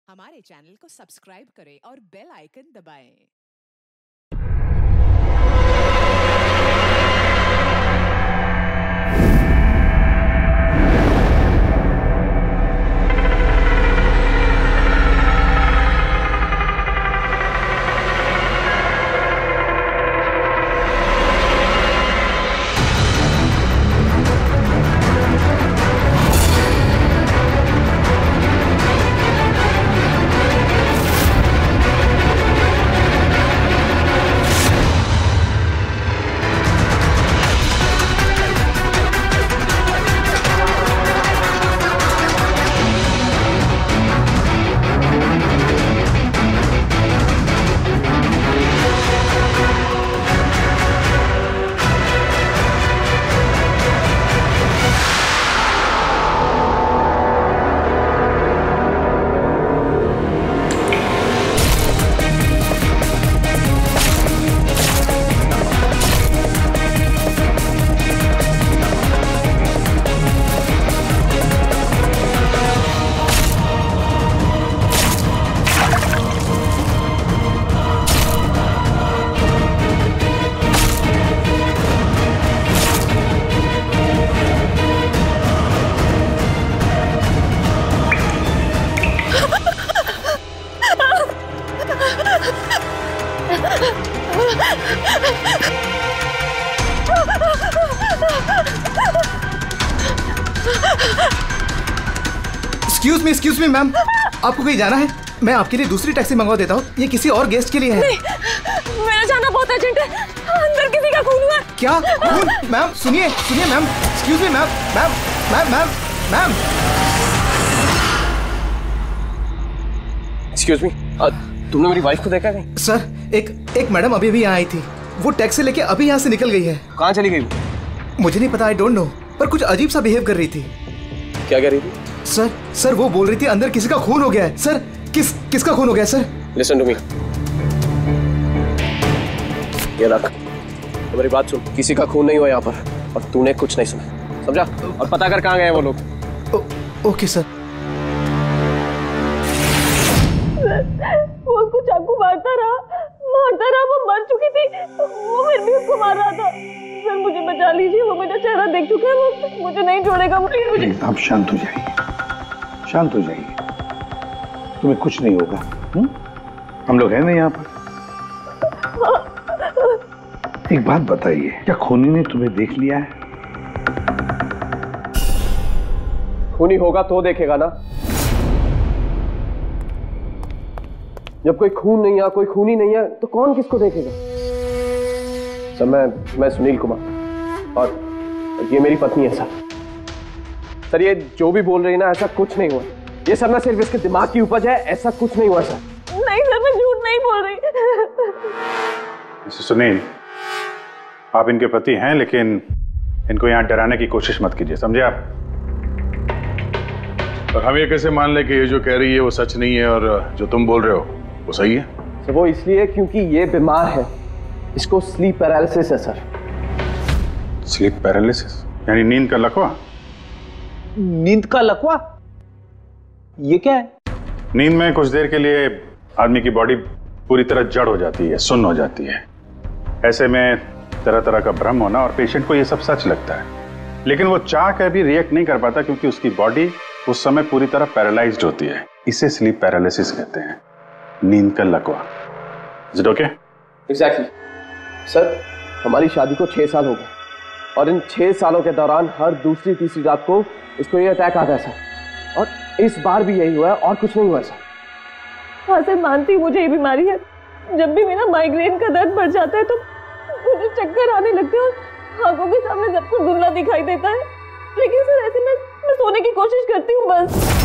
हमारे चैनल को सब्सक्राइब करें और बेल आइकन दबाएं। एक्सक्यूज मी मैम, आपको कहीं जाना है? मैं आपके लिए दूसरी टैक्सी मंगवा देता हूँ। ये किसी और गेस्ट के लिए है। नहीं, मेरा जाना बहुत अर्जेंट है। अंदर किसी का खून हुआ। क्या खून? मैम सुनिए ma'am, excuse me ma'am, ma'am. Excuse me, तुमने मेरी वाइफ को देखा नहीं? सर एक मैडम अभी यहाँ आई थी। वो टैक्सी लेके अभी यहाँ से निकल गई है। कहाँ चली गई? मुझे नहीं पता, आई डोंट नो, पर कुछ अजीब सा बिहेव कर रही थी। क्या कह रही थी? सर वो बोल रही थी अंदर किसी का खून हो गया है। सर किसका खून हो गया सर? लिसन टू मी, ये रख, तो मेरी बात सुन। किसी का खून नहीं हुआ यहाँ पर, और तूने कुछ नहीं सुना, समझा? और पता कर कहाँ गए वो लोग। Okay sir. वो उसको चाकू मारता रहा, वो मर चुकी थी, वो फिर भी उसको मार रहा था। सर मुझे बचा लीजिए, वो मेरा चेहरा देख चुका है, वो मुझे नहीं छोड़ेगा। मुझे आप शांत हो जाइए, शांत हो जाइए, तुम्हें कुछ नहीं होगा। हम लोग हैं ना यहाँ पर। एक बात बताइए, क्या खूनी ने तुम्हें देख लिया है? खूनी होगा तो देखेगा ना। जब कोई खून नहीं है, कोई खूनी नहीं है, तो कौन किसको देखेगा? सर मैं सुनील कुमार, और ये मेरी पत्नी है सर। ये जो भी बोल रही है ना, ऐसा कुछ नहीं हुआ। ये सब ना सिर्फ इसके दिमाग की उपज है, ऐसा कुछ नहीं हुआ सर। नहीं सर, मैं झूठ नहीं बोल रही। सुनील, आप इनके पति हैं, लेकिन इनको यहाँ डराने की कोशिश मत कीजिए, समझे आप? और हम ये कैसे मान ले कि ये जो कह रही है वो सच नहीं है और जो तुम बोल रहे हो वो सही है? सर वो इसलिए क्योंकि ये बीमार है, इसको स्लीप पैरालिसिस है सर। स्लीप पैरालिसिस यानी नींद का लकवा? नींद का लकवा? ये क्या है? नींद में कुछ देर के लिए आदमी की बॉडी पूरी तरह जड़ हो जाती है, सुन्न हो जाती है। ऐसे में तरह तरह का भ्रम होना, और पेशेंट को ये सब सच लगता है, लेकिन वो चाह कर भी रिएक्ट नहीं कर पाता क्योंकि उसकी बॉडी उस समय पूरी तरह पैरालाइज्ड होती है। इसे स्लीप पैरालिसिस कहते हैं, नींद का लकवा। Is it okay? Exactly sir, हमारी शादी को 6 साल हो गए, और इन 6 सालों के दौरान हर दूसरी तीसरी रात को इसको ये अटैक आता है सर, और इस बार भी यही हुआ है, और कुछ नहीं हुआ सर। हाँ सर, मानती मुझे ये बीमारी है। जब भी मेरा माइग्रेन का दर्द बढ़ जाता है तो मुझे चक्कर आने लगते हैं और आंखों के सामने सब कुछ धुंधला दिखाई देता है। लेकिन सर ऐसे में मैं सोने की कोशिश करती हूँ बस।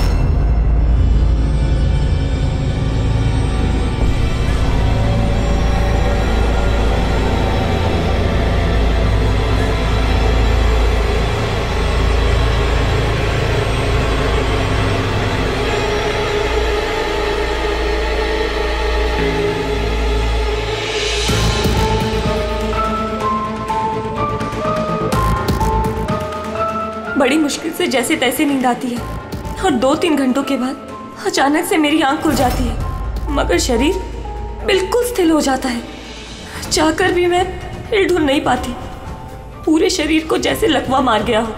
बड़ी मुश्किल से जैसे तैसे नींद आती है और 2-3 घंटों के बाद अचानक से मेरी आंख खुल जाती है, मगर शरीर बिल्कुल स्थिर हो जाता है। चाहकर भी मैं हिल-डुल नहीं पाती। पूरे शरीर को जैसे लकवा मार गया हो।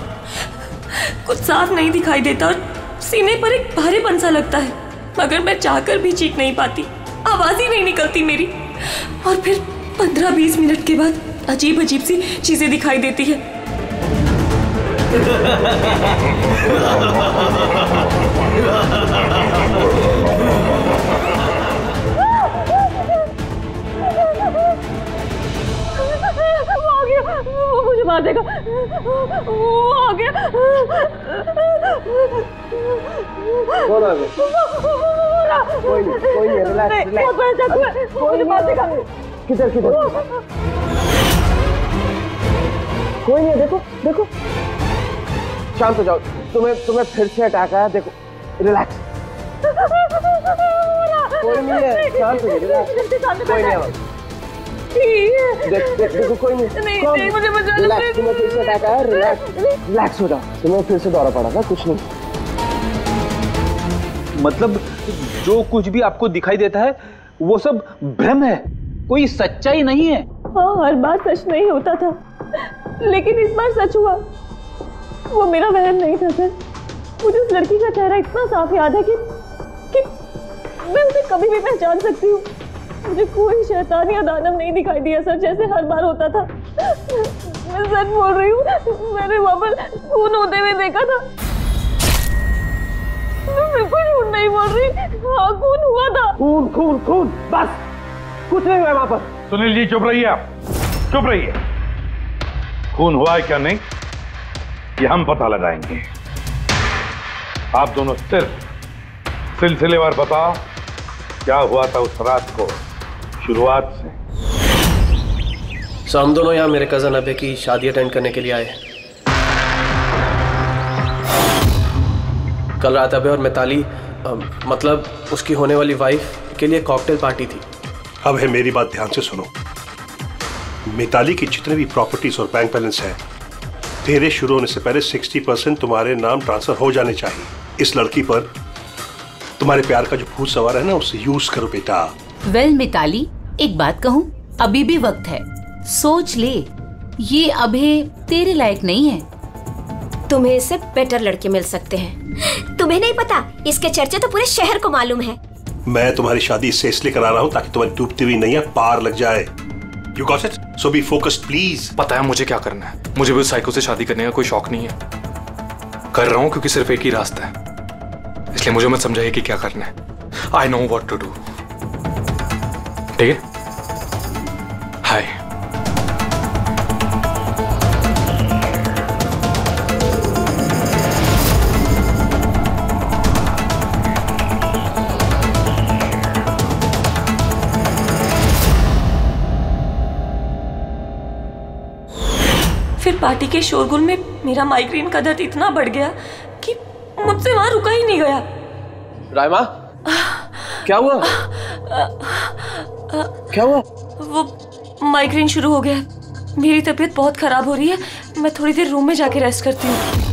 कुछ साफ नहीं दिखाई देता और सीने पर एक भारीपन सा लगता है, मगर मैं चाहकर भी चीख नहीं पाती। आवाज ही नहीं निकलती मेरी। और फिर 15-20 मिनट के बाद अजीब अजीब सी चीजें दिखाई देती है। वो मुझे मार देगा। वो आ गया। कौन आ गया? कोई नहीं, रिलैक्स। बहुत बड़ा चाकू है, वो मुझे मार देगा। किधर? कोई नहीं है, देखो। शांत हो जाओ। तुम्हें फिर से अटैक आया। देखो, रिलैक्स। कोई नहीं है, शांत हो जाओ, रिलैक्स। कोई नहीं है। देखो कोई नहीं, मुझे बचा लो। रिलैक्स, तुम्हें फिर से अटैक आया। रिलैक्स हो जाओ। तुम्हें फिर से दौरा पड़ा था, कुछ नहीं। मतलब जो कुछ भी आपको दिखाई देता है वो सब भ्रम है, कोई सच्चाई नहीं है। हाँ, हर बार सच नहीं होता था, लेकिन इस बार सच हुआ। वो मेरा वहम नहीं था सर। मुझे उस लड़की का चेहरा इतना साफ याद है कि मैं उसे कभी भी पहचान सकती हूँ। मुझे कोई शैतान या दानव नहीं दिखाई दिया सर, जैसे हर बार होता था। मैं सच बोल रही हूँ, मैंने वहाँ पर खून होते हुए देखा था। मैं बिल्कुल झूठ नहीं बोल रही। हाँ, खून हुआ था। खून बस, कुछ नहीं हुआ वहाँ पर। सुनील जी चुप रहिए, आप चुप रहिए। खून हुआ है क्या नहीं ये हम पता लगाएंगे। आप दोनों सिर्फ सिलसिलेवार बताओ क्या हुआ था उस रात को, शुरुआत से। सो हम दोनों यहाँ मेरे कजन अबे की शादी अटेंड करने के लिए आए। कल रात अबे और मिताली मतलब उसकी होने वाली वाइफ के लिए कॉकटेल पार्टी थी। अब है मेरी बात ध्यान से सुनो। मिताली की जितने भी प्रॉपर्टीज और बैंक बैलेंस है, तेरे शुरू होने से पहले 60% तुम्हारे नाम ट्रांसफर हो जाने चाहिए। इस लड़की पर तुम्हारे प्यार का जो भूत सवार है ना, उसे यूज करो बेटा। वेल मिताली, एक बात कहूँ, अभी भी वक्त है, सोच ले। ये अभी तेरे लायक नहीं है। तुम्हें इससे बेटर लड़के मिल सकते हैं। तुम्हें नहीं पता, इसके चर्चे तो पूरे शहर को मालूम है। मैं तुम्हारी शादी इससे इसलिए करा रहा हूँ ताकि तुम्हारी डूबती हुई नैया पार लग जाए। You got it? So be focused, please. पता है मुझे क्या करना है। मुझे भी उस साइको से शादी करने का कोई शौक नहीं है। कर रहा हूँ क्योंकि सिर्फ एक ही रास्ता है, इसलिए मुझे मत समझाइए कि क्या करना है। I know what to do. ठीक है? हाय। फिर पार्टी के शोरगुल में मेरा माइग्रेन का दर्द इतना बढ़ गया कि मुझसे वहां रुका ही नहीं गया। रायमा, क्या हुआ? क्या हुआ? वो माइग्रेन शुरू हो गया। मेरी तबीयत बहुत खराब हो रही है। मैं थोड़ी देर रूम में जाके रेस्ट करती हूँ।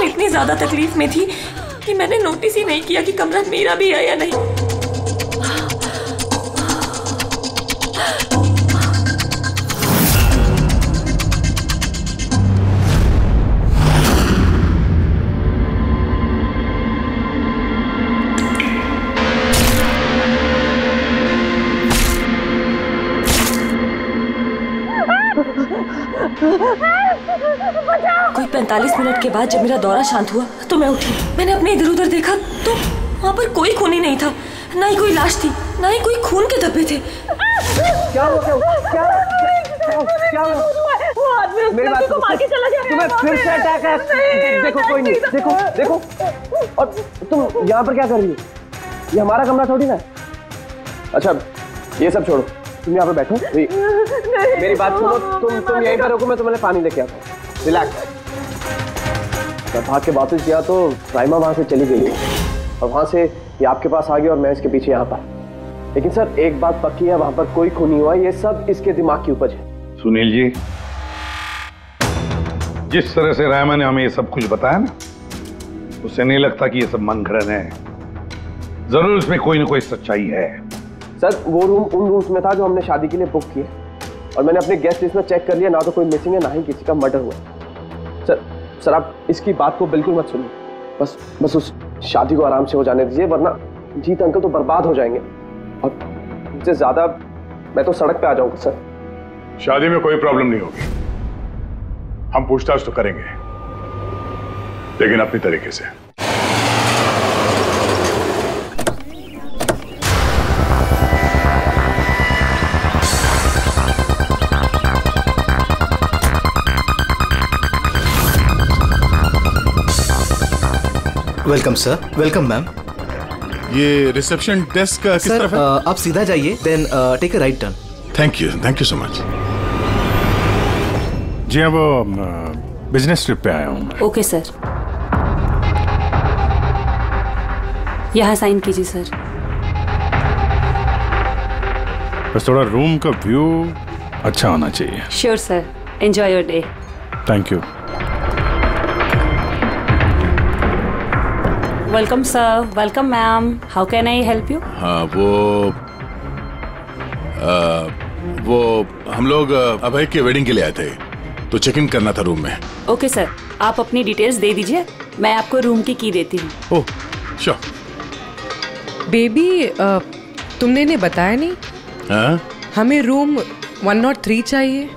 इतनी ज्यादा तकलीफ में थी कि मैंने नोटिस ही नहीं किया कि कमरा मेरा भी है या नहीं। कोई 45 मिनट के बाद जब मेरा दौरा शांत हुआ तो मैं उठी। मैंने अपने इधर उधर देखा तो वहाँ पर कोई खून ही नहीं था, ना ही कोई लाश थी, ना ही कोई खून के धब्बे थे। क्या हुआ? मेरी बात सुनो, तुम्हें फिर से अटैक है। देखो कोई नहीं, देखो और तुम यहाँ पर क्या कर रही हो? ये हमारा कमरा थोड़ी ना। अच्छा ये सब छोड़ो, तुम यहाँ पे बैठो। मेरी बात सुनो, तुम यहीं पर रुको, मैं तुम्हें पानी लेके आता हूँ। रिलैक्स। मैं भाग के वापस गया तो राइमा वहां से चली गई और वहां से ये आपके पास आ गया और मैं इसके पीछे यहाँ पर। लेकिन सर एक बात पक्की है, वहां पर कोई खून नहीं हुआ, ये सब इसके दिमाग की उपज है। सुनील जी, जिस तरह से राइमा ने हमें ये सब कुछ बताया ना, उससे नहीं लगता कि ये सब मन घड़न है। जरूर इसमें कोई ना कोई सच्चाई है। सर वो रूम उन रूम्स में था जो हमने शादी के लिए बुक किए और मैंने अपने गेस्ट लिस्ट में चेक कर लिया, ना तो कोई मिसिंग है ना ही किसी का मर्डर हुआ। सर आप इसकी बात को बिल्कुल मत सुनिए, बस उस शादी को आराम से हो जाने दीजिए, वरना जीत अंकल तो बर्बाद हो जाएंगे और इससे ज्यादा मैं तो सड़क पे आ जाऊंगा। सर शादी में कोई प्रॉब्लम नहीं होगी, हम पूछताछ तो करेंगे, लेकिन अपनी तरीके से। Welcome sir. Welcome ma'am. ये रिसेप्शन डेस्क किस तरफ है? आप सीधा जाइए, then take a right turn. Thank you so much. जी हाँ, वो बिजनेस ट्रिप पे आया हूँ। ओके सर, यहाँ साइन कीजिए सर। बस थोड़ा रूम का व्यू अच्छा होना चाहिए। Sure sir, enjoy your day. Thank you. Welcome sir. Welcome ma'am. How can I help you? हाँ, वो हम लोग अभय के वेडिंग के लिए आए थे, तो चेक इन करना था रूम में। ओके सर, आप अपनी डिटेल्स दे दीजिए, मैं आपको रूम की देती हूँ। Oh sure. बेबी, तुमने इन्हें बताया नहीं? हाँ? हमें रूम 103 चाहिए।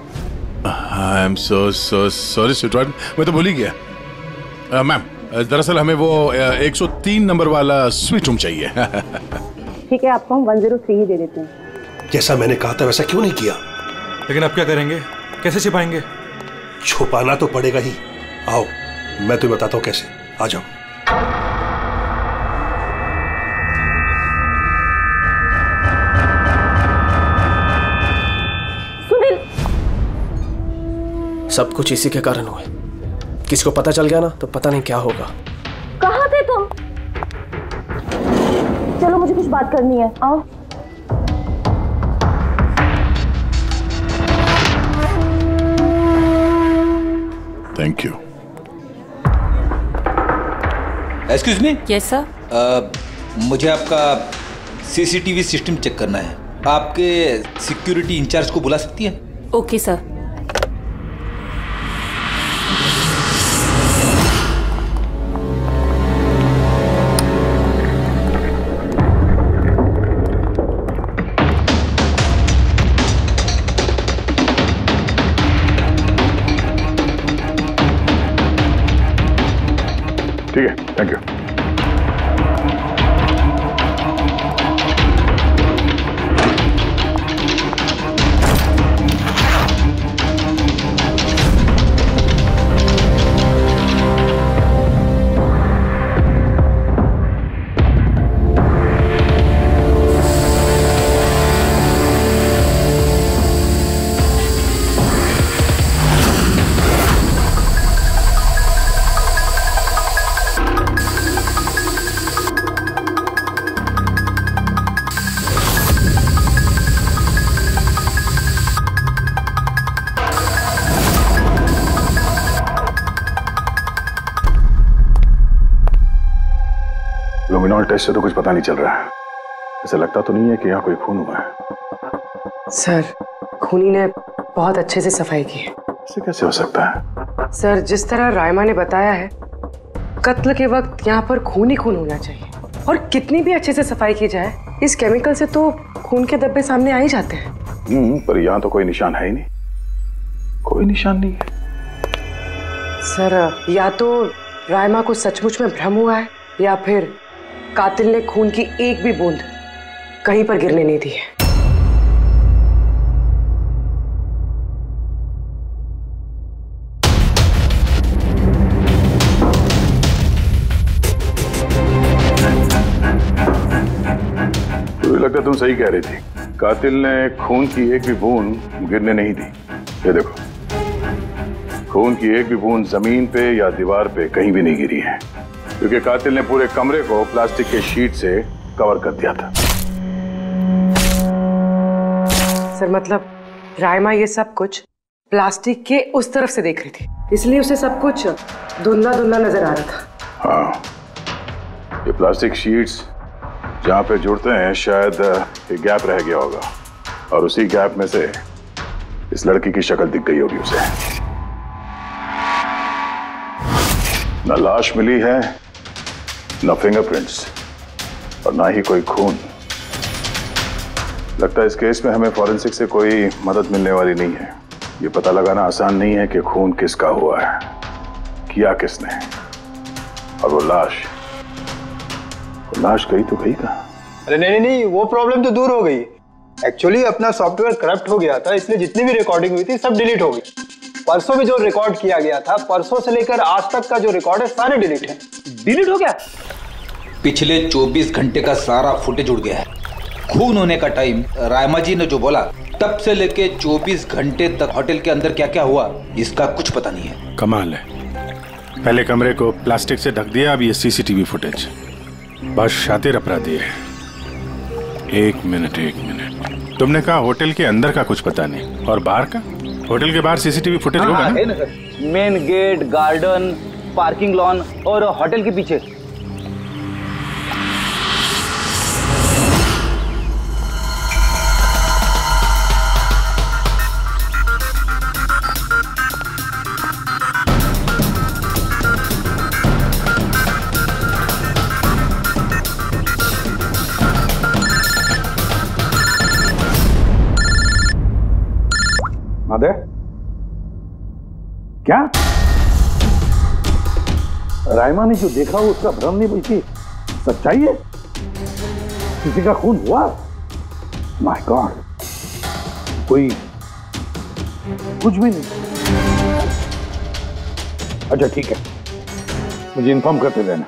I am so sorry sweetheart, मैं तो भूल ही गया। मैम दरअसल हमें वो 103 नंबर वाला स्वीट रूम चाहिए। ठीक है, आपको हम 103 ही दे देते हैं। जैसा मैंने कहा था वैसा क्यों नहीं किया? लेकिन आप क्या करेंगे? कैसे छिपाएंगे? छुपाना तो पड़ेगा ही। आओ मैं तुम्हें बताता हूँ कैसे। आ जाओ। सुनील, सब कुछ इसी के कारण हुआ। किसी को पता चल गया ना तो पता नहीं क्या होगा। कहाँ थे तुम? चलो मुझे कुछ बात करनी है, आओ। Thank you. Excuse me. Yes sir. मुझे आपका सीसीटीवी सिस्टम चेक करना है। आपके सिक्योरिटी इंचार्ज को बुला सकती है? Okay sir. ठीक है, थैंक यू। लुमिनॉल टेस्ट से तो कुछ पता नहीं चल रहा है। ऐसा लगता तो नहीं है कि यहाँ कोई खून हुआ है। सर, खूनी ने बहुत अच्छे से सफाई की है। ऐसे कैसे हो सकता है? सर, जिस तरह राइमा ने बताया है, कत्ल के वक्त यहाँ पर खून ही खून होना चाहिए। और कितनी भी अच्छे से सफाई की जाए, इस केमिकल से तो खून के धब्बे सामने आ ही जाते हैं। पर यहाँ तो कोई निशान है ही नहीं। कोई निशान नहीं है। सर, या तो राइमा को सचमुच में भ्रम हुआ है, या फिर कातिल ने खून की एक भी बूंद कहीं पर गिरने नहीं दी है। मुझे लगता तुम सही कह रही थी। कातिल ने खून की एक भी बूंद गिरने नहीं दी। ये देखो, खून की एक भी बूंद जमीन पे या दीवार पे कहीं भी नहीं गिरी है, क्योंकि कातिल ने पूरे कमरे को प्लास्टिक के शीट से कवर कर दिया था। सर मतलब रायमा ये सब कुछ प्लास्टिक के उस तरफ से देख रही थी, इसलिए उसे सब कुछ धुंधला धुंधला नजर आ रहा था। हाँ, ये प्लास्टिक शीट्स जहां पे जुड़ते हैं शायद एक गैप रह गया होगा, और उसी गैप में से इस लड़की की शक्ल दिख गई होगी उसे। न लाश मिली है, न फिंगरप्रिंट्स, और ना ही कोई खून। लगता है इस केस में हमें फॉरेंसिक से कोई मदद मिलने वाली नहीं है। ये पता लगाना आसान नहीं है कि खून किसका हुआ है, किया किसने, और वो लाश गई तो गई कहाँ? अरे नहीं, वो प्रॉब्लम तो दूर हो गई। एक्चुअली अपना सॉफ्टवेयर करप्ट हो गया था, इसलिए जितनी भी रिकॉर्डिंग हुई थी सब डिलीट हो गई। परसों भी जो रिकॉर्ड किया गया था, परसों से लेकर आज तक का जो रिकॉर्ड है सारे डिलीट है। डिलीट हो गया? पिछले 24 घंटे का सारा फुटेज उड़ गया है। खून होने का टाइम रायमा जी ने जो बोला, तब से लेके 24 घंटे तक होटल के अंदर क्या क्या हुआ इसका कुछ पता नहीं है। कमाल है, पहले कमरे को प्लास्टिक से ढक दिया, अब ये सीसीटीवी फुटेज। बस शातिर अपराधी है। एक मिनट, तुमने कहा होटल के अंदर का कुछ पता नहीं, और बाहर का? होटल के बाहर सीसीटीवी फुटेज होगा ना? Main gate, garden, parking lawn और होटल के पीछे। क्या रायमा ने जो देखा वो उसका भ्रम नहीं बल्कि सच्चाई है? किसी का खून हुआ? माय गॉड, कोई कुछ भी नहीं। अच्छा ठीक है, मुझे इन्फॉर्म करते रहना।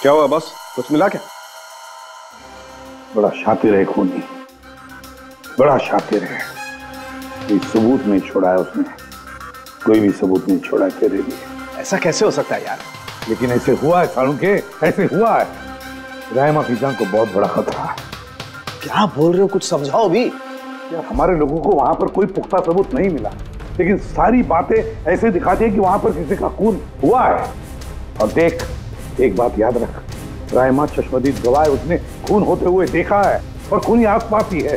क्या हुआ बॉस, कुछ मिला क्या? बड़ा शातिर है खूनी, बड़ा शातिर है। कोई सबूत नहीं छोड़ा है उसने, कोई भी सबूत नहीं छोड़ा तेरे लिए। ऐसा कैसे हो सकता है यार? लेकिन ऐसे हुआ है सालुंके, ऐसे हुआ है। रायमा की जान को बहुत बड़ा खतरा है। क्या बोल रहे हो, कुछ समझाओ भी। यार हमारे लोगों को वहां पर कोई पुख्ता सबूत नहीं मिला, लेकिन सारी बातें ऐसे दिखाती है कि वहां पर किसी का खून हुआ है। और देख, एक बात याद रख, रायमा चश्मदीद गवाह है, उसने खून होते हुए देखा है और खूनी आस पास ही है,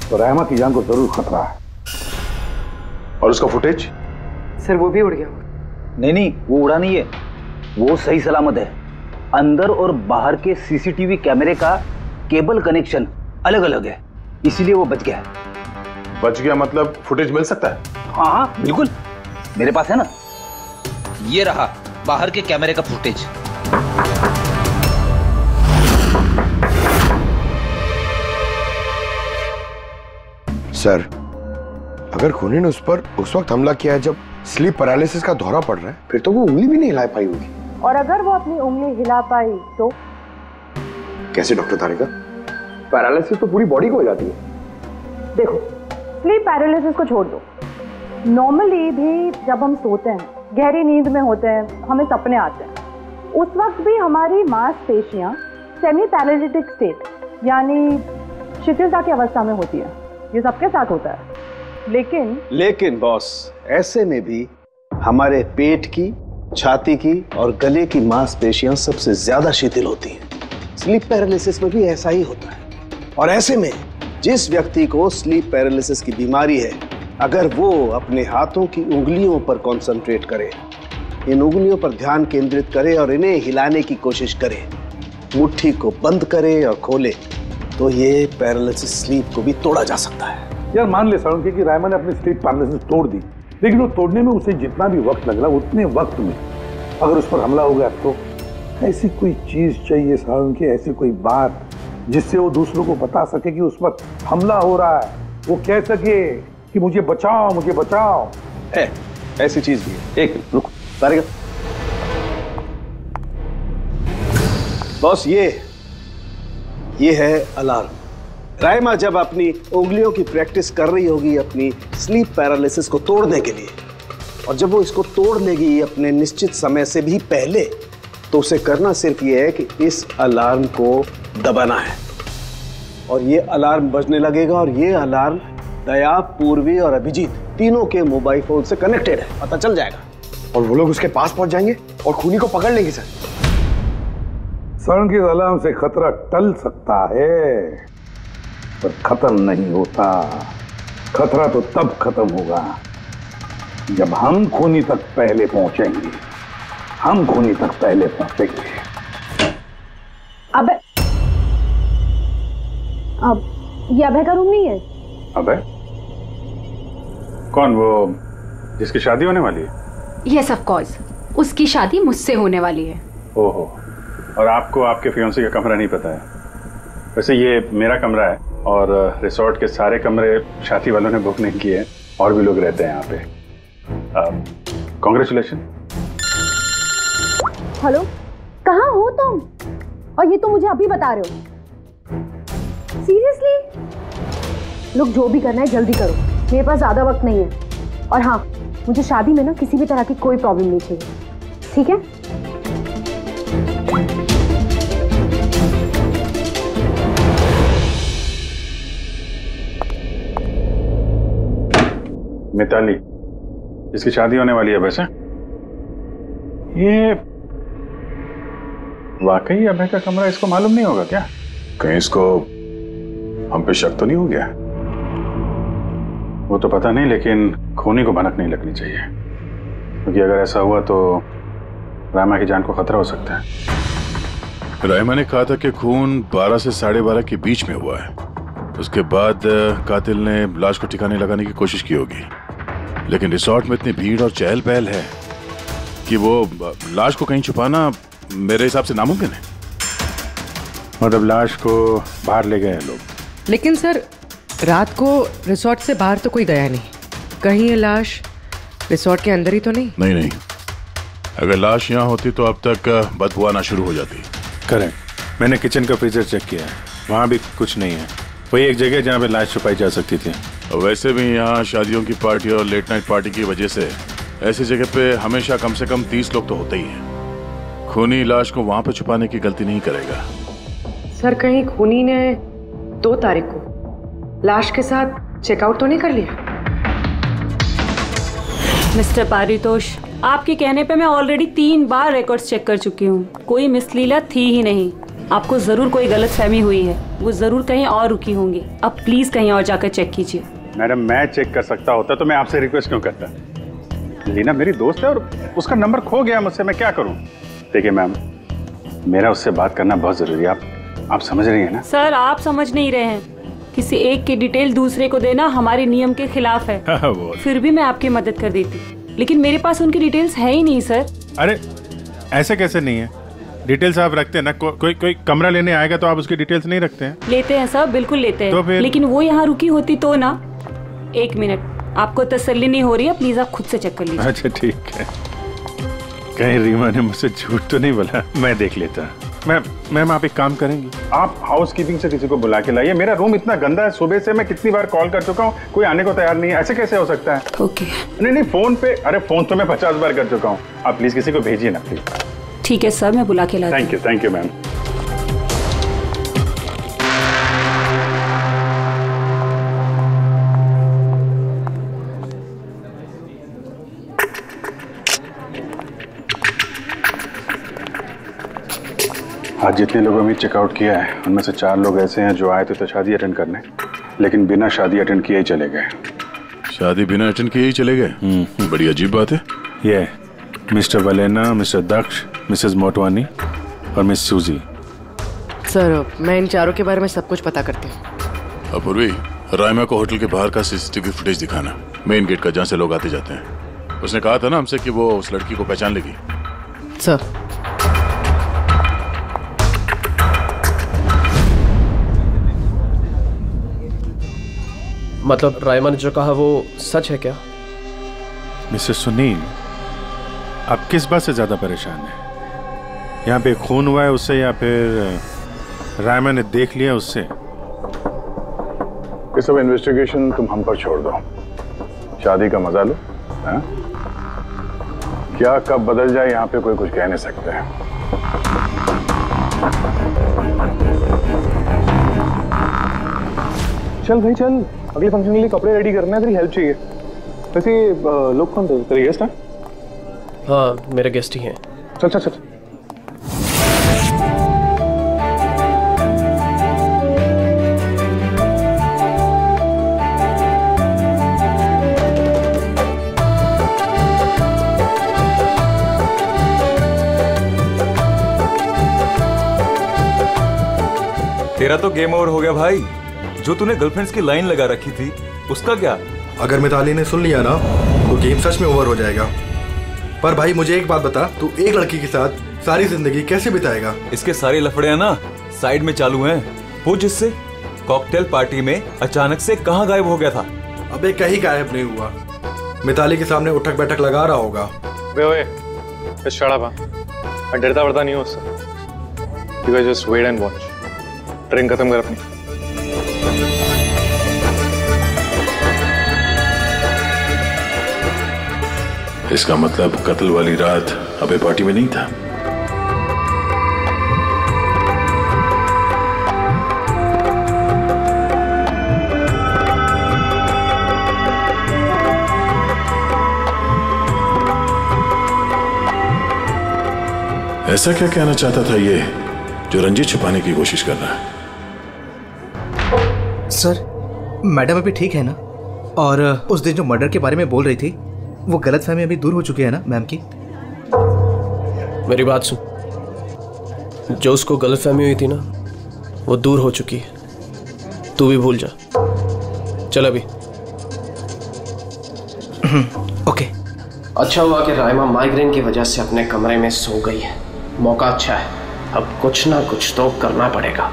तो रायमा की जान को जरूर खतरा है। और उसका फुटेज? सर वो भी उड़ गया। नहीं, वो उड़ा नहीं है, वो सही सलामत है। अंदर और बाहर के सीसीटीवी कैमरे का केबल कनेक्शन अलग अलग है, इसीलिए वो बच गया है। बच गया मतलब फुटेज मिल सकता है? हाँ बिल्कुल, मेरे पास है ना। ये रहा बाहर के कैमरे का फुटेज। सर, अगर खूनी ने उस पर उस वक्त हमला किया है जब स्लीप पैरालिसिस का दौरा पड़ रहा है, फिर तो वो उंगली भी नहीं हिला पाई होगी। और अगर वो अपनी उंगली हिला पाई तो? कैसे डॉक्टर तारिका? पैरालिसिस तो पूरी बॉडी को हो जाती है। देखो, स्लीप पैरालिसिस को छोड़ दो, नॉर्मली भी जब हम सोते हैं, गहरी नींद में होते हैं, हमें सपने आते हैं, उस वक्त भी हमारी मांसपेशियां सेमी पैरालिटिक स्टेट यानी शिथिलता की अवस्था में होती है। ये सबके साथ होता है। लेकिन बॉस, ऐसे में भी हमारे पेट की, छाती की और गले की मांसपेशियां सबसे ज्यादा शिथिल होती हैं। स्लीप पैरालिसिस में भी ऐसा ही होता है। और ऐसे में जिस व्यक्ति को स्लीप पैरालिसिस की बीमारी है, अगर वो अपने हाथों की उंगलियों पर कंसंट्रेट करे, इन उंगलियों पर ध्यान केंद्रित करे और इन्हें हिलाने की कोशिश करे, मुट्ठी को बंद करे और खोले, तो ये पैरालिसिस स्लीप को भी तोड़ा जा सकता है। यार मान ले सालुंके कि रायमा ने अपनी स्लीप पैरालिसिस तोड़ दी, लेकिन वो तोड़ने में उसे जितना भी वक्त लग रहा, उतने वक्त में अगर उस पर हमला हो गया तो ऐसी कोई चीज चाहिए सालुंके, ऐसी कोई बात जिससे वो दूसरों को बता सके कि उस पर हमला हो रहा है, वो कह सके कि मुझे बचाओ, मुझे बचाओ। ऐसी चीज भी है। एक रुक तारिका, बॉस ये है अलार्म। राइमा जब अपनी उंगलियों की प्रैक्टिस कर रही होगी अपनी स्लीप पैरालिसिस को तोड़ने के लिए, और जब वो इसको तोड़ लेगी अपने निश्चित समय से भी पहले, तो उसे करना सिर्फ ये है कि इस अलार्म को दबाना है, और ये अलार्म बजने लगेगा, और ये अलार्म दया, पूर्वी और अभिजीत तीनों के मोबाइल फोन से कनेक्टेड है, पता चल जाएगा। और वो लोग उसके पास पहुंच जाएंगे और खूनी को पकड़ लेंगे सर। सर की अलार्म से खतरा टल सकता है, पर खत्म नहीं होता। खतरा तो तब खत्म होगा जब हम खूनी तक पहले पहुंचेंगे। हम खूनी तक पहले पहुंचेंगे। अब ये अभय का रूम नहीं है? अभय? कौन? वो जिसकी शादी होने वाली है? यस ऑफ कोर्स, उसकी शादी मुझसे होने वाली है। ओहो, और आपको आपके फियांसे का कमरा नहीं पता है? वैसे ये मेरा कमरा है, और रिसोर्ट के सारे कमरे शादी वालों ने बुक नहीं किए, और भी लोग रहते हैं यहाँ पे। कॉन्ग्रेचुलेशन। हेलो, कहाँ हो तुम? और ये तो मुझे अभी बता रहे हो? सीरियसली? लोग जो भी करना है जल्दी करो, मेरे पास ज्यादा वक्त नहीं है। और हाँ, मुझे शादी में ना किसी भी तरह की कोई प्रॉब्लम नहीं चाहिए, ठीक है? मिताली, जिसकी शादी होने वाली है, वैसे ये वाकई अभय का कमरा इसको मालूम नहीं होगा क्या? कहीं इसको हम पे शक तो नहीं हो गया? वो तो पता नहीं, लेकिन खूनी को भनक नहीं लगनी चाहिए, क्योंकि अगर ऐसा हुआ तो रामा की जान को खतरा हो सकता है। राइमा ने कहा था कि खून 12 से 12:30 के बीच में हुआ है। उसके बाद कातिल ने लाश को ठिकाने लगाने की कोशिश की होगी, लेकिन रिसोर्ट में इतनी भीड़ और चहल पहल है कि वो लाश को कहीं छुपाना मेरे हिसाब से नामुमकिन है। मतलब लाश को बाहर ले गए हैं लोग? लेकिन सर, रात को रिसोर्ट से बाहर तो कोई गया नहीं। कहीं ये लाश रिसोर्ट के अंदर ही तो नहीं? नहीं, अगर लाश यहाँ होती तो अब तक बदबू आना शुरू हो जाती। करेक्ट। मैंने किचन का फ्रीजर चेक किया है, वहाँ भी कुछ नहीं है। वही एक जगह जहाँ पे लाश छुपाई जा सकती थी। और वैसे भी यहाँ शादियों की पार्टी और लेट नाइट पार्टी की वजह से ऐसी जगह पे हमेशा कम से कम 30 लोग तो होते ही हैं। खूनी लाश को वहाँ पे छुपाने की गलती नहीं करेगा। सर, कहीं खूनी ने 2 तारीख को लाश के साथ चेकआउट तो नहीं कर लिया? मिस्टर पारितोष, आपके कहने पे मैं ऑलरेडी 3 बार रिकॉर्ड्स चेक कर चुकी हूँ, कोई मिसलीला थी ही नहीं। आपको जरूर कोई गलतफहमी हुई है, वो जरूर कहीं और रुकी होंगी। अब प्लीज कहीं और जाकर चेक कीजिए। मैडम, मैं चेक कर सकता होता तो मैं आपसे रिक्वेस्ट क्यों करता? लीना मेरी दोस्त है और उसका नंबर खो गया मुझसे, मैं क्या करूं? देखिए मैम, मेरा उससे बात करना बहुत जरूरी है। आप समझ रही हैं ना? सर, आप समझ नहीं रहे हैं। किसी एक की डिटेल दूसरे को देना हमारे नियम के खिलाफ है। फिर भी मैं आपकी मदद कर देती, लेकिन मेरे पास उनकी डिटेल्स है ही नहीं सर। अरे ऐसे कैसे नहीं है? डिटेल्स आप रखते हैं ना? कोई कमरा लेने आएगा तो आप उसकी डिटेल्स नहीं रखते हैं? लेते हैं सर, बिल्कुल लेते हैं। तो फिर? लेकिन वो यहाँ रुकी होती तो ना। 1 मिनट, आपको तसल्ली नहीं हो रही है? प्लीज आप खुद से चेक कर लीजिए। अच्छा ठीक है। कहीं रीमा ने मुझसे झूठ तो नहीं बोला? मैं देख लेता। मैम आप एक काम करेंगी, आप हाउस कीपिंग से किसी को बुला के लाइए। मेरा रूम इतना गंदा है, सुबह से मैं कितनी बार कॉल कर चुका हूँ, कोई आने को तैयार नहीं है। ऐसे कैसे हो सकता है? ओके। नहीं, फोन पे, अरे फोन तो मैं 50 बार कर चुका हूँ। आप प्लीज किसी को भेजिए ना प्लीज। ठीक है सर, मैं बुला के लाती हूँ। Thank you ma'am. आज जितने लोगों ने चेकआउट किया है, उनमें से 4 लोग ऐसे हैं जो आए थे तो शादी अटेंड करने, लेकिन बिना शादी अटेंड किए ही चले गए। शादी बिना अटेंड किए ही चले गए? बड़ी अजीब बात है। ये मिस्टर वलेना, मिस्टर दक्ष, मिसेस मोटवानी और मिस सूजी। सर, मैं इन 4 के बारे में सब कुछ पता करती हूँ। अपूर्वी, राइमा को होटल के बाहर का सीसीटीवी फुटेज दिखाना, मेन गेट का, जहाँ से लोग आते जाते हैं। उसने कहा था ना हमसे कि वो उस लड़की को पहचान लेगी। सर, मतलब राइमा ने जो कहा वो सच है क्या? मिस्टर सुनील, आप किस बात से ज्यादा परेशान हैं? यहाँ पे खून हुआ है उससे, या फिर राइमा ने देख लिया उससे? ये सब इन्वेस्टिगेशन तुम हम पर छोड़ दो, शादी का मजा लो। हाँ? क्या कब बदल जाए यहाँ पे कोई कुछ कह नहीं सकते हैं। चल भाई चल, अगले फंक्शन के लिए कपड़े रेडी करने हैं, तेरी हेल्प चाहिए। वैसे लोग कौन थे? तेरे गेस्ट हैं? हाँ मेरे गेस्ट ही हैं। चल चल चल। तेरा तो गेम ओवर हो गया भाई। जो तूने गर्लफ्रेंड्स की लाइन लगा रखी थी उसका क्या? अगर मिताली ने सुन लिया ना तो गेम सच में ओवर हो जाएगा। पर भाई मुझे एक बात बता, तू एक लड़की के साथ सारी जिंदगी कैसे बिताएगा? इसके सारे लफड़े हैं ना साइड में चालू हैं। वो जिससे कॉकटेल पार्टी में अचानक से कहाँ गायब हो गया था? अबे कहीं गायब नहीं हुआ, मिताली के सामने उठक बैठक लगा रहा होगा। मैं डरता वरता नहीं हूँ उससे। You guys just wait and watch. Drink खत्म कर अपनी। इसका मतलब कत्ल वाली रात अबे पार्टी में नहीं था। ऐसा क्या कहना चाहता था ये जो रंजीत छुपाने की कोशिश कर रहा है? सर मैडम अभी ठीक है ना? और उस दिन जो मर्डर के बारे में बोल रही थी वो गलतफहमी अभी दूर हो चुकी है ना मैम की? मेरी बात सुन, जो उसको गलतफहमी हुई थी ना वो दूर हो चुकी है। तू भी भूल जा। चल अभी। ओके। अच्छा हुआ कि राइमा माइग्रेन की वजह से अपने कमरे में सो गई है। मौका अच्छा है, अब कुछ ना कुछ तो करना पड़ेगा।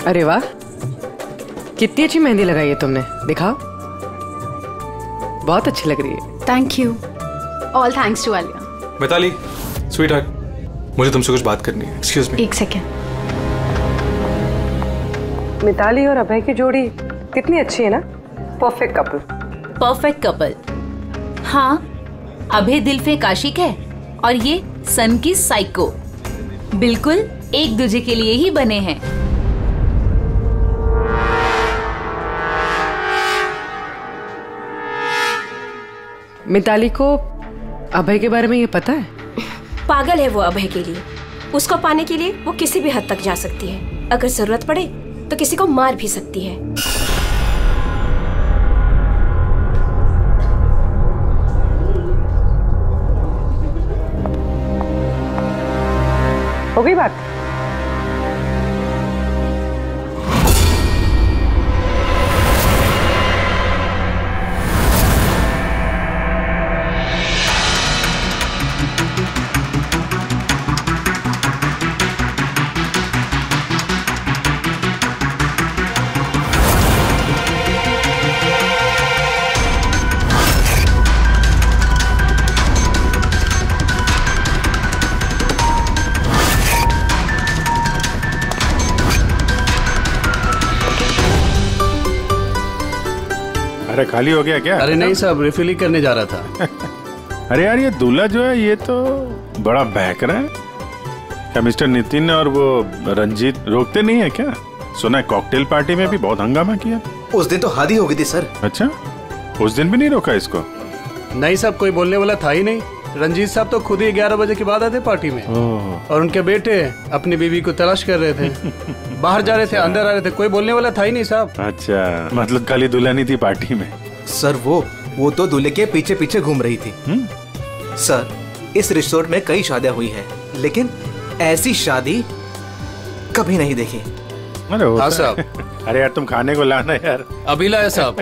अरे वाह, कितनी अच्छी मेहंदी लगाई है तुमने, दिखाओ। बहुत अच्छी लग रही है। Thank you. All thanks to Alia. Mitali, sweetheart, मुझे तुमसे कुछ बात करनी है। Excuse me. एक सेकेंड। मिताली और अभय की जोड़ी कितनी अच्छी है ना? Perfect couple. Perfect couple. हाँ, अभय दिल पे आशिक है और ये सन की साइको। बिल्कुल एक दूजे के लिए ही बने हैं। मिताली को अभय के बारे में ये पता है? पागल है वो अभय के लिए। उसको पाने के लिए वो किसी भी हद तक जा सकती है। अगर जरूरत पड़े तो किसी को मार भी सकती है। हो गई बात? अरे खाली हो गया क्या? अरे नहीं साहब, रिफिल ही करने जा रहा था। अरे यार ये दूल्हा जो है ये तो बड़ा बहक रहा है। क्या मिस्टर नितिन और वो रंजीत रोकते नहीं है क्या? सुना है कॉकटेल पार्टी में भी बहुत हंगामा किया। उस दिन तो हादी हो गई थी सर। अच्छा, उस दिन भी नहीं रोका इसको? नहीं साहब, कोई बोलने वाला था ही नहीं। रंजीत साहब तो खुद ही 11 बजे के बाद आते पार्टी में। और उनके बेटे अपनी बीवी को तलाश कर रहे थे। बाहर जा रहे थे, अंदर आ रहे थे, कोई बोलने वाला था ही नहीं साहब। अच्छा, मतलब खाली दुल्हन ही थी पार्टी में? सर वो तो दूल्हे के पीछे पीछे घूम रही थी। सर इस रिसोर्ट में कई शादियां हुई हैं, लेकिन ऐसी शादी कभी नहीं देखी। हाँ साहब, अरे यार तुम खाने को लाना यार। अभी लाया साहब।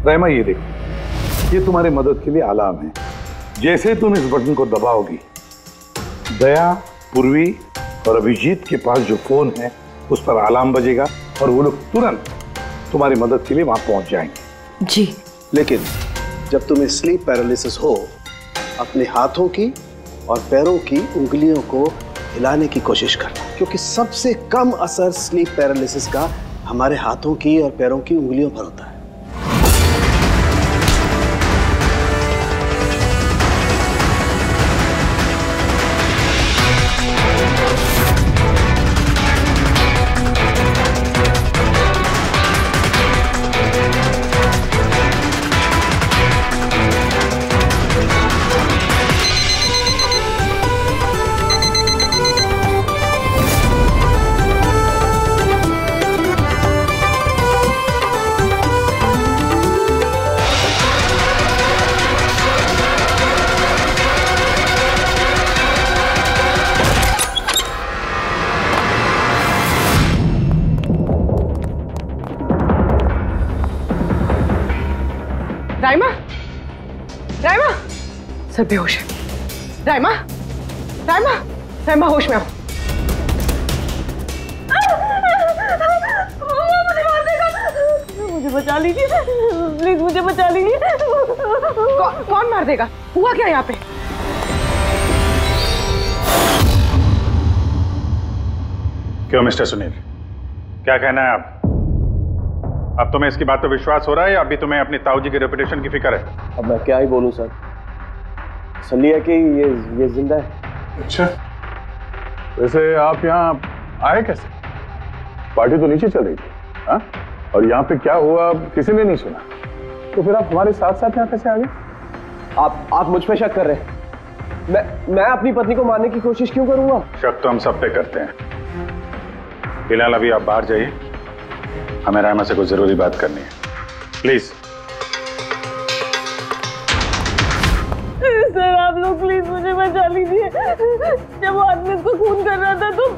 रहमा ये देखो, ये तुम्हारी मदद के लिए अलार्म है। जैसे तुम इस बटन को दबाओगी, दया, पूर्वी और अभिजीत के पास जो फोन है उस पर अलार्म बजेगा और वो लोग तुरंत तुम्हारी मदद के लिए वहां पहुंच जाएंगे। जी। लेकिन जब तुम्हें स्लीप पैरालिसिस हो, अपने हाथों की और पैरों की उंगलियों को हिलाने की कोशिश करना, क्योंकि सबसे कम असर स्लीप पैरालिसिस का हमारे हाथों की और पैरों की उंगलियों पर होता है। राइमा, राइमा, सर बेहोश है। राइमा, राइमा, राइमा होश में आओ। मुझे बचा लीजिए प्लीज, मुझे बचा लीजिए। कौन मार देगा? हुआ क्या यहाँ पे? क्यों मिस्टर सुनील, क्या कहना है आप? अब तुम्हें इसकी बात पे विश्वास हो रहा है या अभी तुम्हें अपनी ताऊ जी की रेपुटेशन की फिक्र है? अब मैं क्या ही बोलूं सर, सली है कि ये जिंदा है। अच्छा, वैसे आप यहाँ आए कैसे? पार्टी तो नीचे चल रही थी, हाँ? और यहाँ पे क्या हुआ किसी ने नहीं सुना, तो फिर आप हमारे साथ साथ यहाँ कैसे आ गए? आप मुझ पे शक कर रहे हैं? मैं अपनी पत्नी को मारने की कोशिश क्यों करूंगा? शक तो हम सब पे करते हैं। फिलहाल अभी आप बाहर जाइए, हमें रायमा से कुछ जरूरी बात करनी है, प्लीज। सर आप लोग प्लीज मुझे बचा लीजिए। जब वो आदमी को खून कर रहा था तो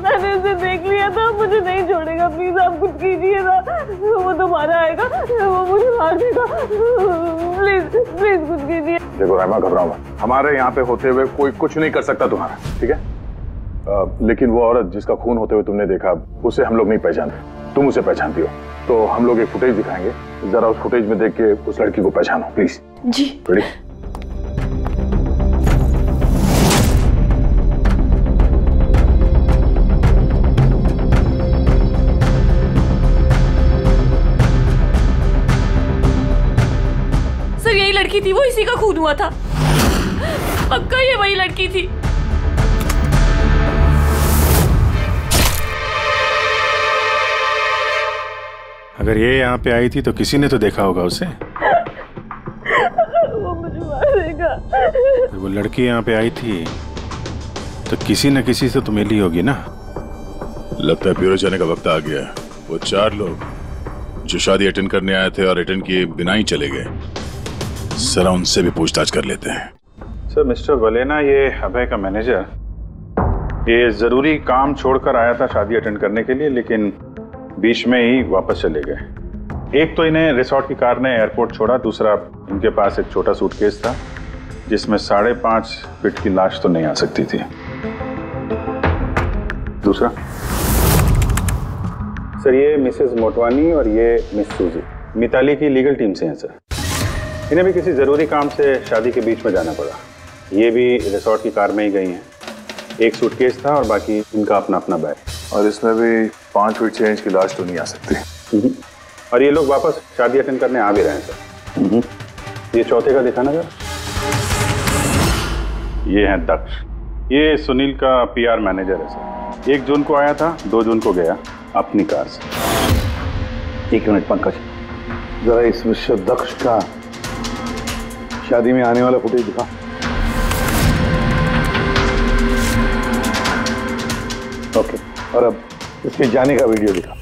मैंने उसे देख लिया था, मुझे नहीं छोड़ेगा। प्लीज आप कुछ कीजिए ना, वो दोबारा आएगा, वो मुझे मार देगा। प्लीज प्लीज कुछ कीजिए। देखो रायमा, घबराओ मत, हमारे यहाँ पे होते हुए कोई कुछ नहीं कर सकता तुम्हारा, ठीक है? लेकिन वो औरत जिसका खून होते हुए तुमने देखा, उसे हम लोग नहीं पहचानते, तुम उसे पहचानती हो, तो हम लोग एक फुटेज दिखाएंगे, जरा उस फुटेज में देख के उस लड़की को पहचानो प्लीज। जी। रेडी? सर यही लड़की थी, वो इसी का खून हुआ था, पक्का ये वही लड़की थी। अगर ये यहाँ पे आई थी तो किसी ने तो देखा होगा उसे। वो मुझे मार देगा। वो लड़की यहाँ पे आई थी तो किसी न किसी से तो मिली होगी ना। लगता है ब्यूरो जाने का वक्त आ गया। वो 4 लोग जो शादी अटेंड करने आए थे और अटेंड किए बिना ही चले गए, जरा उनसे भी पूछताछ कर लेते हैं। सर मिस्टर वलेना, ये अभय का मैनेजर, ये जरूरी काम छोड़कर आया था शादी अटेंड करने के लिए, लेकिन बीच में ही वापस चले गए। एक तो इन्हें रिसोर्ट की कार ने एयरपोर्ट छोड़ा, दूसरा इनके पास एक छोटा सूटकेस था जिसमें 5.5 फीट की लाश तो नहीं आ सकती थी। दूसरा सर, ये मिसेस मोटवानी और ये मिस सूजी मिताली की लीगल टीम से हैं सर। इन्हें भी किसी जरूरी काम से शादी के बीच में जाना पड़ा। ये भी रिसोर्ट की कार में ही गई हैं। एक सूटकेस था और बाकी इनका अपना अपना बैग, और इसमें भी 5 फीट 6 इंच की लाश तो नहीं आ सकती। और ये लोग वापस शादी अटेंड करने आ भी रहे हैं सर। ये चौथे का दिखाना सर। ये है दक्ष, ये सुनील का PR मैनेजर है सर। 1 जून को आया था, 2 जून को गया अपनी कार से। 1 मिनट पंकज, जरा इस मिस्टर दक्ष का शादी में आने वाला फुटेज दिखा। और अब इसके जाने का वीडियो दिखा।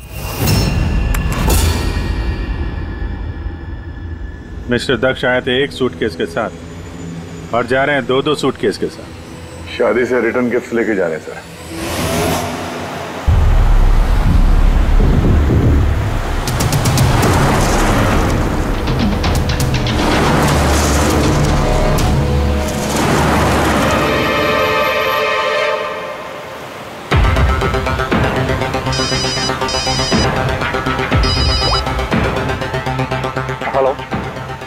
मिस्टर दक्ष आए थे एक सूटकेस के साथ और जा रहे हैं 2-2 सूटकेस के साथ। शादी से रिटर्न गिफ्ट लेके जा रहे हैं सर।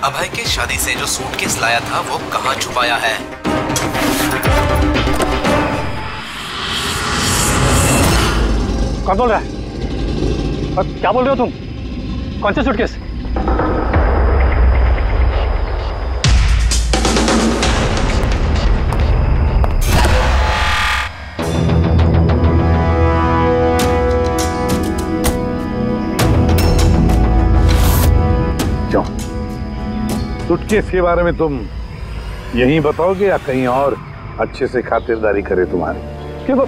अभय के शादी से जो सूटकेस लाया था वो कहाँ छुपाया है? कौन बोल रहा है? और क्या बोल रहे हो तुम? कौन से सूटकेस? क्यों? सूटकेस के बारे में तुम यहीं बताओगे या कहीं और अच्छे से खातिरदारी करे तुम्हारी? क्यों?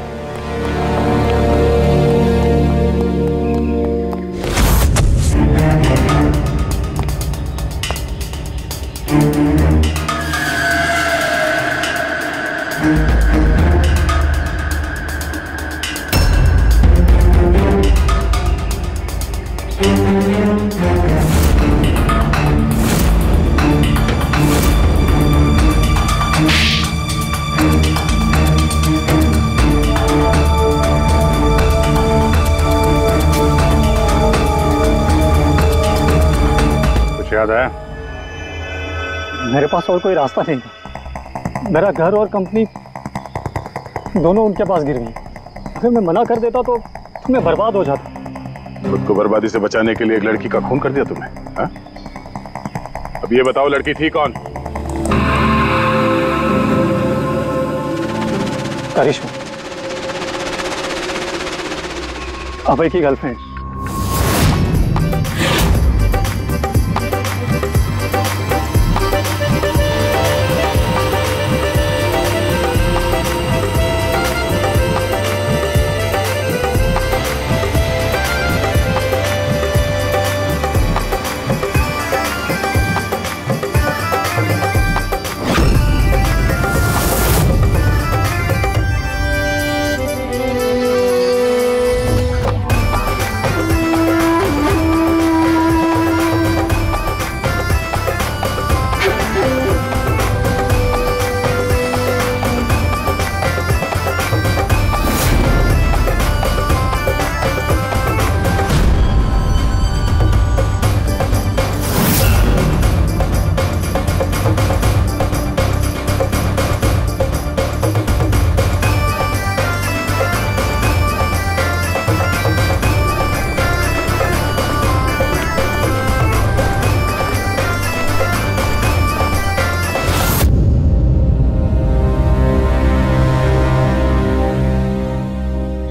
याद आया? मेरे पास और कोई रास्ता नहीं। मेरा घर और कंपनी दोनों उनके पास गिर गई। अगर मैं मना कर देता तो मैं बर्बाद हो जाता। खुद को बर्बादी से बचाने के लिए एक लड़की का खून कर दिया तुमने, हाँ? अब ये बताओ लड़की थी कौन? करिश्मा, अभय की गर्लफ्रेंड।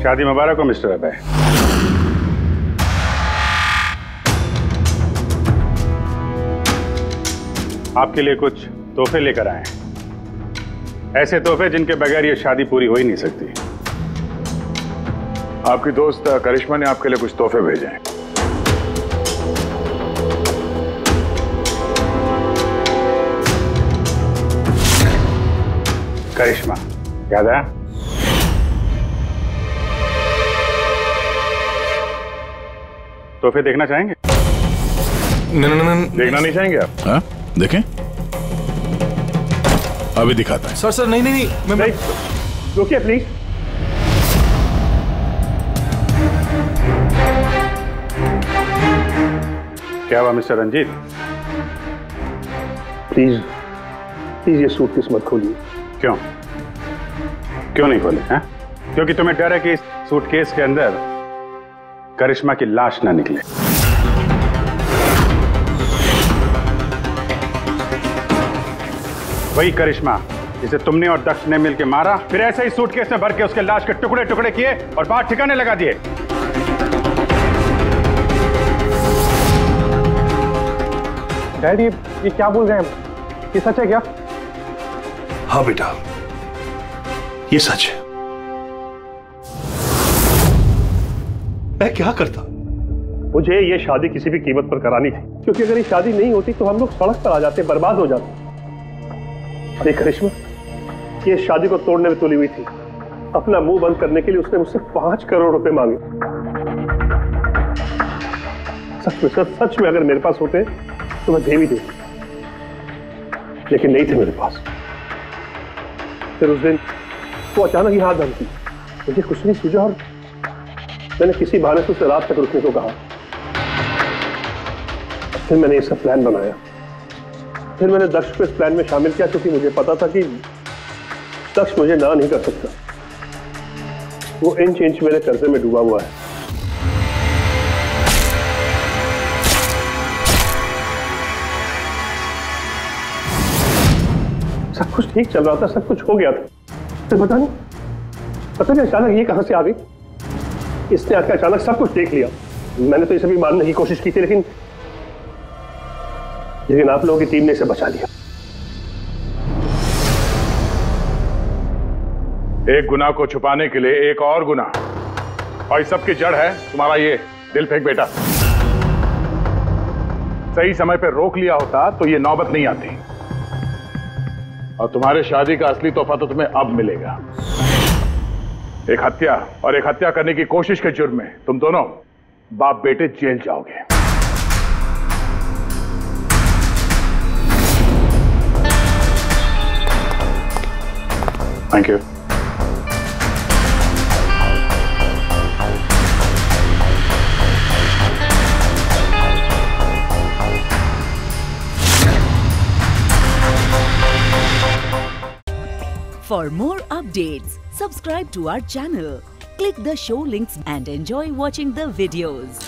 शादी मुबारक हो मिस्टर अभय। आपके लिए कुछ तोहफे लेकर आए हैं, ऐसे तोहफे जिनके बगैर ये शादी पूरी हो ही नहीं सकती। आपकी दोस्त करिश्मा ने आपके लिए कुछ तोहफे भेजे हैं। करिश्मा, याद आया? तोहफे देखना चाहेंगे? नहीं। देखना नहीं चाहेंगे आप? हाँ, देखें। अभी दिखाता है। सर नहीं, मैं रुकिए प्लीज। क्या हुआ मिस्टर रंजीत? प्लीज ये सूटकेस मत खोलिए। क्यों नहीं खोले? हैं? क्योंकि तुम्हें डर है कि इस सूटकेस के अंदर करिश्मा की लाश ना निकले। वही करिश्मा जिसे तुमने और दक्ष ने मिलकर मारा, फिर ऐसे ही सूटकेस में भर के उसके लाश के टुकड़े टुकड़े किए और बाहर ठिकाने लगा दिए। डैडी, ये क्या बोल रहे हैं? ये सच है क्या? हाँ बेटा, ये सच है। मैं क्या करता? मुझे ये शादी किसी भी कीमत पर करानी थी, क्योंकि अगर ये शादी नहीं होती तो हम लोग सड़क पर आ जाते, बर्बाद हो जाते। अरे करिश्मा, ये शादी को तोड़ने में तुली हुई थी। अपना मुंह बंद करने के लिए उसने मुझसे 5 करोड़ रुपए मांगे। सच में अगर मेरे पास होते तो मैं दे भी देती, लेकिन नहीं थे मेरे पास। फिर उस दिन वो अचानक ही हाथ धमकी, मुझे कुछ नहीं सूझा और मैंने किसी बहाने से उसे रात तक रुकने को कहा। फिर मैंने इसका प्लान बनाया। फिर मैंने दक्ष को इस प्लान में शामिल किया, क्योंकि मुझे पता था कि दक्ष मुझे ना नहीं कर सकता। वो इंच इंच मेरे कर्जे में डूबा हुआ है। सब कुछ ठीक चल रहा था, सब कुछ हो गया था। तो पता नहीं अचानक ये कहां से आ गई। इसने आकर अचानक सब कुछ देख लिया। मैंने तो इसे भी मारने की कोशिश की थी, लेकिन आप लोगों की टीम ने इसे बचा लिया। एक गुनाह को छुपाने के लिए एक और गुनाह, और इस सब की जड़ है तुम्हारा ये दिल फेंक बेटा। सही समय पे रोक लिया होता तो ये नौबत नहीं आती, और तुम्हारे शादी का असली तोहफा तो तुम्हें अब मिलेगा। एक हत्या और एक हत्या करने की कोशिश के जुर्म में तुम दोनों बाप बेटे जेल जाओगे। Thank you. For more updates, subscribe to our channel, click the show links and enjoy watching the videos.